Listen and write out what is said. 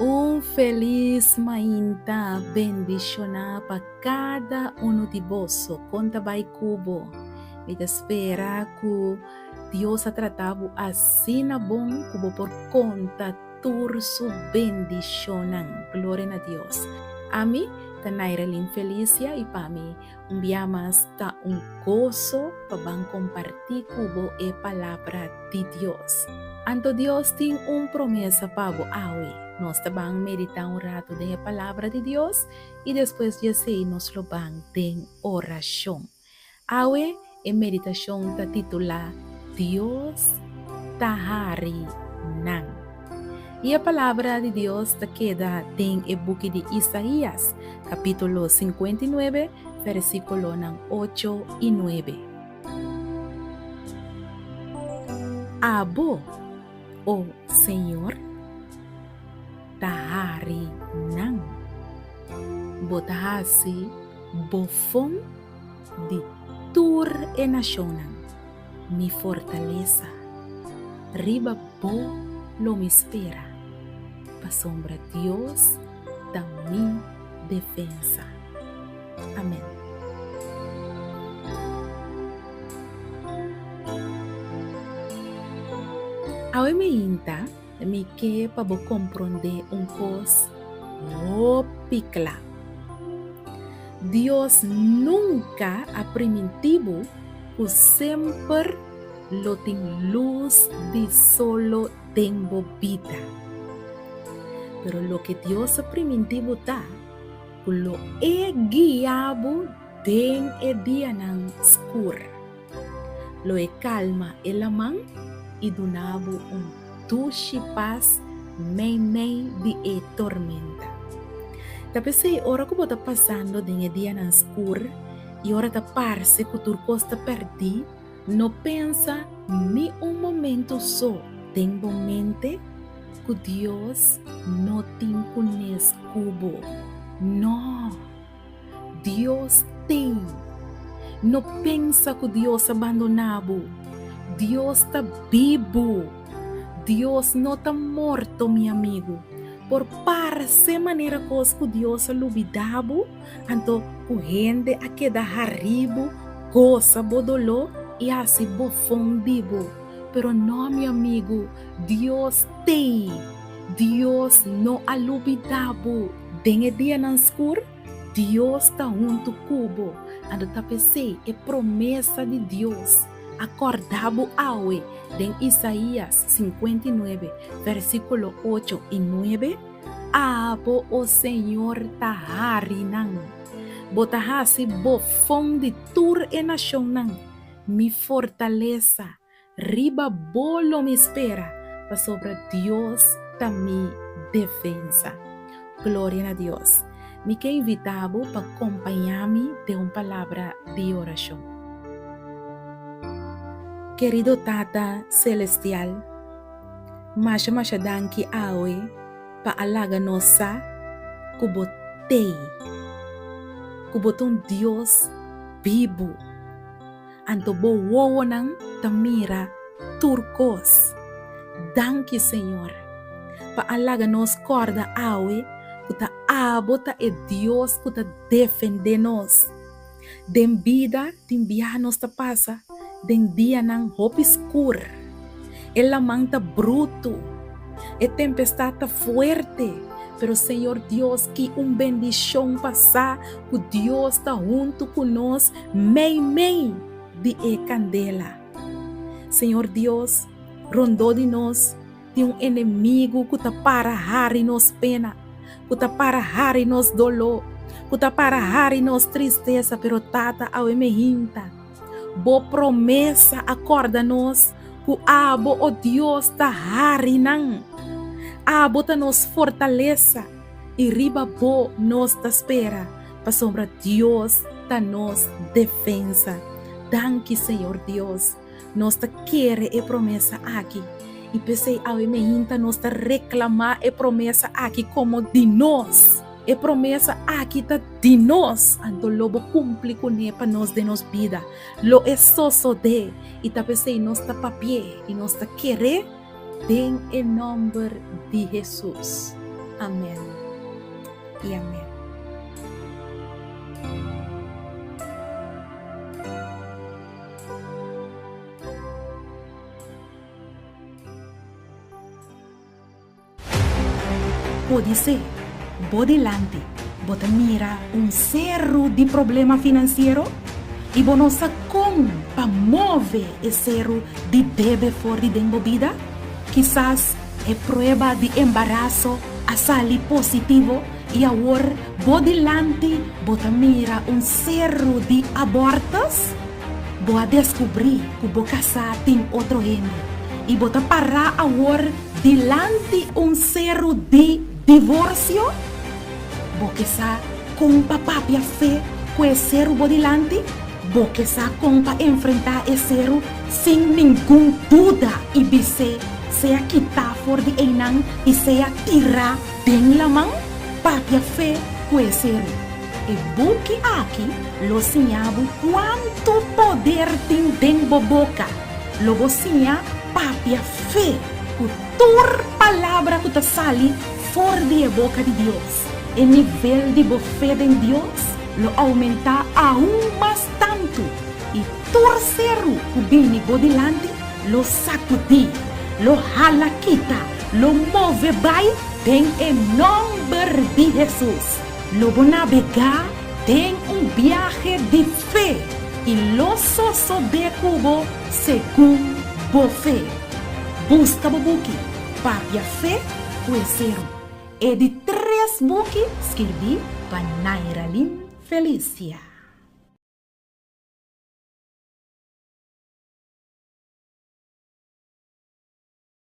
Um feliz mainta bendicionar para cada de vós. Conta vai cubo. Me espera que Deus ha tratado assim na bom cubo por conta turso bendicionan. Glória a Deus. A mim, ta nairelin felicia e para mim, enviamos ta gozo para compartir cubo e palavra de Deus. Anto Deus tem promessa para awe. Nós vamos meditar rato da palavra de Deus e depois de sei nós lo vamos em oração. Awe a meditação ta titula Deus tahari nang. E a palavra de Deus ta queda em o book de Isaías, capítulo 59, versículo 8 e 9. Abo, oh Senhor, tahari nang botahasi bofom de tur e nacionan mi fortaleza riba bo lo me espera pa sombra Dios da mi defensa. Amém. Awe me inta mi que para compreender coisa picla. Deus nunca a primitivo o sempre lo tem luz de solo tempo vida. Pero lo que Deus a primitivo tá, lo é guiado den e dia nang escuro. Lo é calma e la man e donavo duche paz meio de tormenta. Tapi se ora que bota passando de dia na escuro e ora ta parse que tu costa perdi, não pensa ni momento só, tem mente que Deus não tem conhece cubo. Não, Deus tem. Não pensa que Deus abandonado. Deus está vivo. Deus não está morto, meu amigo. Por parece maneira que Deus olvidado, então o gente a queda arriba, goza bodolo e assim bofondibo. Pero não, meu amigo, Deus tem. Deus não olvidado. Den dia na escuro, Deus está junto cubo. Então tá pensei, é promessa de Deus. Acordabo awe en Isaías 59, versículo 8 y 9. Abo o Señor tahari nang. Botahasi bofong di tur e nación nang. Mi fortaleza, riba bolo me espera, pa sobre Dios ta mi defensa. Gloria a Dios. Me que invitabo pa acompanhar-me de uma palavra de oração. Querido Tata Celestial, masha danki awe pa alaga nosa kubotei, kubotong Dios vivo, anto bo wowo nang tamira turcos. Danki Senhor, pa alaga nos corda awe, kuta abota e Dios kuta defende nos. Den vida, tin nos ta pasa, den dia nang hope escuro, el manta bruto, e tempestade fuerte, pero Senhor Deus, que bendição passar, que Deus está junto conosco, mei de candela. Senhor Deus, rondou de nós, de inimigo que está para hari nos pena, que está para hari nos dolor, que está para hari nos tristeza, pero tata ao emehinta. Bo promessa acorda-nos que abo o Deus ta harinang. Abo ta nos fortaleza e riba bo nos ta espera pa sombra Deus ta nos defensa. Danke Senhor Deus. Nos ta quere e promessa aqui. E pensei ao emehinta nos ta reclamar e promessa aqui como de nós. E promessa aqui está de nós, ando lobo cumpre com para nós de nos vida. Lo é só de e tá pensei nós tá papie e nós tá querer em nome de Jesus. Amén y amén. Pode ser, vou delante, bota mira cerro de problema financeiro e você não sabe como para mover esse cerro de débito fora de dentro da vida. Quizás é prova de embaraço a sair positivo e agora vou delante, bota mira cerro de abortos. Vou descobrir que vou casar tem outro gente e bota parar agora delante cerro de divórcio. Vou casar com papá e a fé com esse cerro vou delante. Vou casar com para enfrentar esse cerro sem nenhuma dúvida e você seja quitar fora de enang e seja tirar bem a mão papi a fé com esse cerro. E buque aqui, lo sinhabo quanto poder tem dentro da boca. Logo sinha papi a fé com toda palavra que está sali fora da boca de Deus. E nível de fé em Deus lo aumenta aún mais tanto. E torcero que vem por delante lo sacudi, lo jala quita, lo move vai tem em nome de Jesus. Lo vou navegar tem viaje de fé e lo soso de cubo segundo a fé. Busca o buque, papi a fé, conheceram. E de 3 buques escrevi para Nairalyn Felicia.